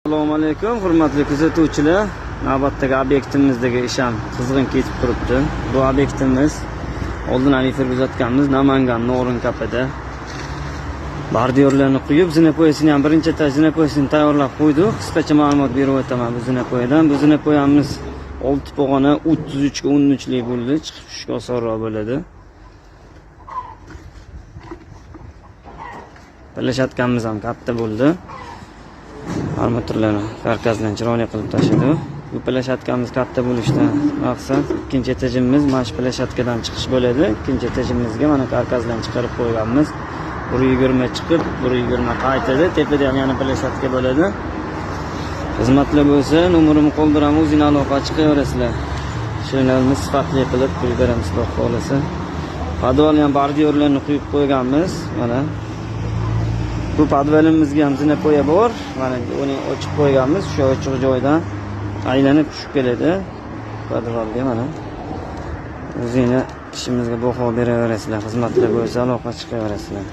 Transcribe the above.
Assalomu alaykum, hurmatli kuzatuvchilar. Navbatdagi obyektimizdagi ish ham qizg'in ketib turibdi. Bu obyektimiz oldin efir kuzatganmiz Namangan No'rinkapida. Bordyorlarni quyib, zinapoyasini ham birinchi etaj zinapoyasini tayyorlab qo'ydik. Qisqacha ma'lumot berib o'taman bu zinapoyadan. Bu zinapoyamiz 6 pog'ona 33 ga 13 lik bo'ldi, chiqib tushishga osonroq bo'ladi. Birlashayotganimiz ham katta bo'ldi. Armaturlarni karkasdan chiroyli qilib tashladi. Bu plashadkamiz katta bo'lishidan maqsad ikkinchi etajimiz mana shu plashadkadan chiqish bo'ladi. Ikkinchi etajimizga mana karkasdan chiqarib qo'yganmiz. 120 chiqib, 120 qaytadi. Tepada ham yana plashadka bo'ladi. Xizmatlar bo'lsa, nomerimni qoldiraman, o'zingizning aloqa chiqaverasizlar. Shunlarni sifatli qilib qo'yib beramiz, xudo xolasa. Podvalni ham bordyorlarni quyib qo'yganmiz. Mana bu podvalimizga ham zinapoya bor. Mana uni ochib qo'yganmiz. Shu ochiq joydan aylanib tushib keladi. Podvalga mana. O'zingizlar ishimizga baho beraverasizlar. Xizmatlar bo'lsa aloqa chiqaverasizlar.